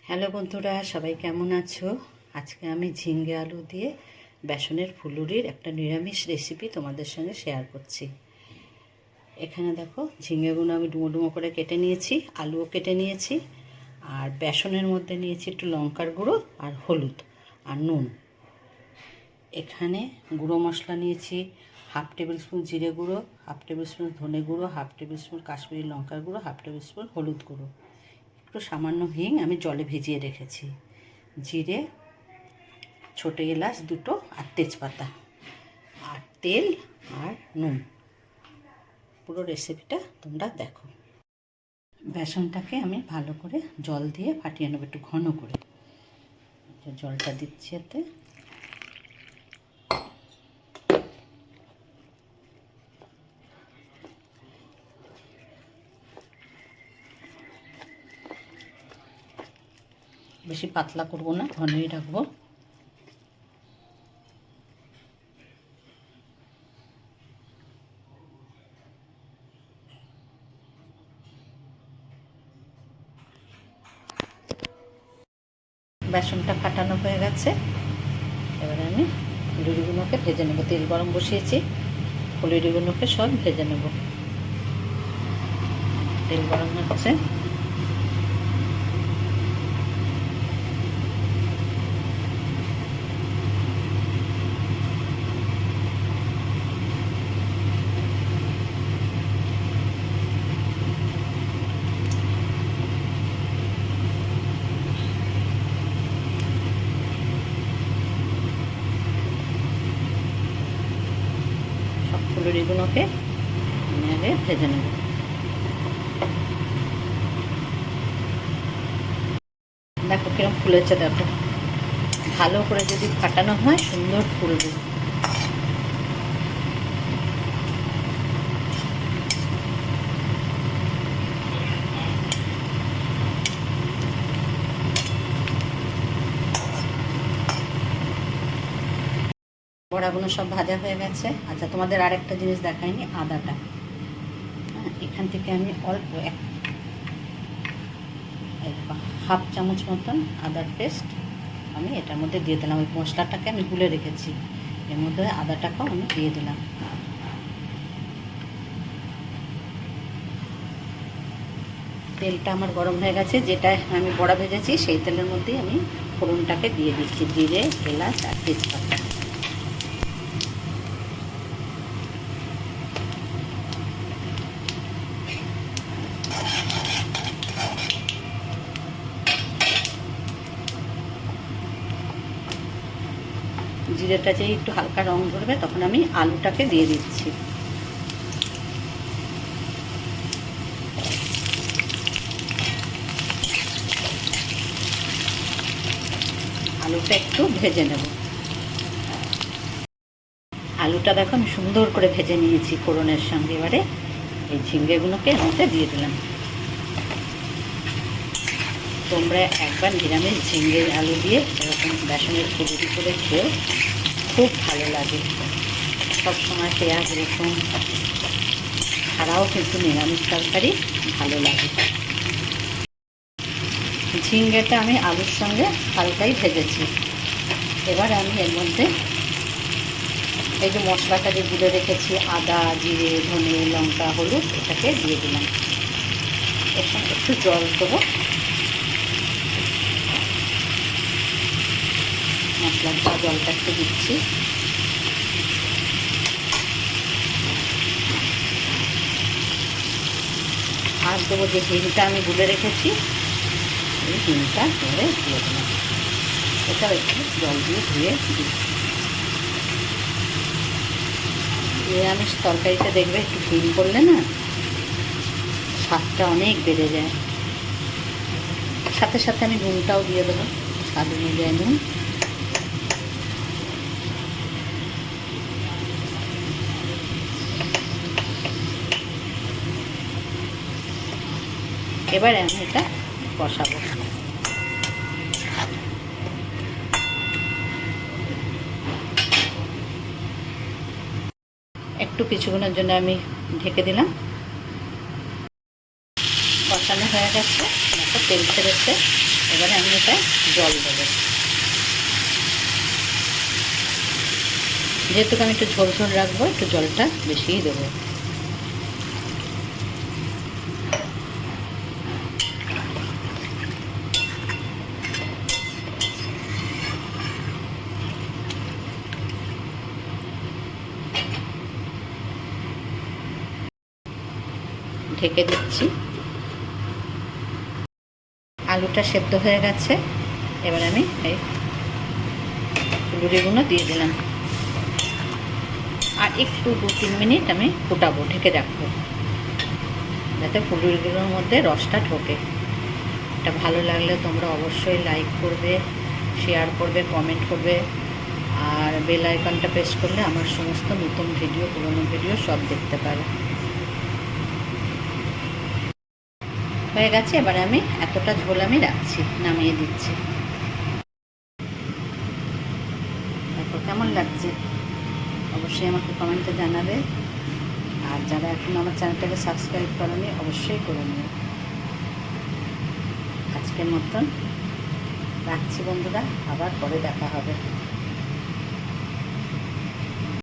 Hello বন্ধুরা, সবাই কেমন আছো? আজকে আমি ঝিঙ্গে আলু দিয়ে বেসনের ফুলুরির একটা নিরামিষ রেসিপি তোমাদের সঙ্গে শেয়ার করছি। এখানে দেখো, ঝিঙ্গেগুলো আমি ডুমো ডুমো করে কেটে নিয়েছি, আলুও কেটে নিয়েছি, আর বেসনের মধ্যে নিয়েছি একটু লঙ্কার গুঁড়ো আর হলুদ আর নুন। এখানে গুঁড়ো মশলা নিয়েছি 1/2 টেবিল স্পুন জিরে গুঁড়ো, 1/2 টেবিল স্পুন ধনে গুঁড়ো, 1/2 টেবিল স্পুন কাশ্মীরি লঙ্কার গুঁড়ো, 1/2 টেবিল স্পুন হলুদ গুঁড়ো, একটু সামান্য হিং আমি জলে ভিজিয়ে রেখেছি, জিরে, ছোটো এলাচ দুটো আর তেজপাতা, আর তেল আর নুন। পুরো রেসিপিটা তোমরা দেখো। বেসনটাকে আমি ভালো করে জল দিয়ে ফাটিয়ে নেবো, একটু ঘন করে। জলটা দিচ্ছি এতে। বেশি পাতলা করব না, ঘনই রাখবো। বেসনটা ফাটানো হয়ে গেছে। এবারে আমি ফুলুরিগুলোকে ভেজে নেব। তেল গরম বসিয়েছি, ফুলুরিগুলোকে সব ভেজে নেব। তেল গরম হচ্ছে। ফুলুরিগুলোকে আমি আগে ভেজে নেব। দেখো কিরকম ফুলেছে, দেখো। ভালো করে যদি ফাটানো হয় সুন্দর ফুলবে। বড়াগুলো সব ভাজা হয়ে গেছে। আচ্ছা, তোমাদের আরেকটা জিনিস দেখাইনি, আদাটা। এখান থেকে আমি অল্প 1/2 চামচ মতন আদার পেস্ট আমি এটার মধ্যে দিয়ে দিলাম। ওই মশলাটাকে আমি গুলে রেখেছি, এর মধ্যে আদাটাকেও আমি দিয়ে দিলাম। তেলটা আমার গরম হয়ে গেছে। যেটা আমি বড়া ভেজেছি সেই তেলের মধ্যেই আমি ফোড়নটাকে দিয়ে দিচ্ছি, জিরে, এলাচ আর তেজপাতা। জিরেটা যেই একটু হালকা রং ধরবে তখন আমি আলুটাকে দিয়ে দিচ্ছি। আলুটা একটু ভেজে নেব। আলুটা দেখো আমি সুন্দর করে ভেজে নিয়েছি ফোড়নের সঙ্গে। এবারে এই ঝিঙ্গেগুলোকে এর মধ্যে দিয়ে দিলাম। তোমরা একবার নিরামিষ ঝিঙ্গে আলু দিয়ে এরকম বেসনের ফুলুরি করে খেয়েও খুব ভালো লাগে। সবসময় পেঁয়াজ রসুন ছাড়াও কিন্তু নিরামিষ তরকারি ভালো লাগে। ঝিঙ্গেটা আমি আলুর সঙ্গে হালকাই ভেজেছি। এবার আমি এর মধ্যে এই যে মশলাটা যে গুলে রেখেছি, আদা, জিরে, ধনে, লঙ্কা, হলুদ, এটাকে দিয়ে দিলাম। এর সঙ্গে একটু জল দেবো। মশলাটা জলটা একটু দিচ্ছি। আর দেবো যে হিংটা আমি গুলে রেখেছি, এই হিংটা ধরে দিয়ে দিলাম। এটাও একটু জল দিয়ে ধুয়ে দিই। নিরামিষ তরকারিটা দেখবে একটু হিং করলে না স্বাদটা অনেক বেড়ে যায়। সাথে সাথে আমি নুনটাও দিয়ে দেবো, স্বাদ অনুযায়ী নুন। এবারে আমি এটা কষাবো। একটু কিছুক্ষণের জন্য আমি ঢেকে দিলাম। কষানো হয়ে গেছে, তেল ছেড়েছে। এবারে আমি এটা জল দেবো, যেহেতু আমি একটু ঝোল ঝোল রাখবো একটু জলটা বেশিই দেবো। ঢেকে দিচ্ছি। আলুটা সেদ্ধ হয়ে গেছে। এবার আমি এই ফুলুরিগুলো দিয়ে দিলাম, আর একটু 2-3 মিনিট আমি ফুটাবো, ঢেকে রাখবো, যাতে ফুলুরিগুলোর মধ্যে রসটা ঢোকে। এটা ভালো লাগলে তোমরা অবশ্যই লাইক করবে, শেয়ার করবে, কমেন্ট করবে, আর বেল আইকনটা প্রেস করলে আমার সমস্ত নতুন ভিডিও, পুরনো ভিডিও সব দেখতে পাবে। হয়ে গেছে। এবারে আমি এতটা ঝোল আমি রাখছি, নামিয়ে দিচ্ছি। দেখো কেমন লাগছে, অবশ্যই আমাকে কমেন্টে জানাবে। আর যারা এখন আমার চ্যানেলটাকে সাবস্ক্রাইব করেনি অবশ্যই করে নিও। আজকের মতন রাখছি বন্ধুরা, আবার পরে দেখা হবে।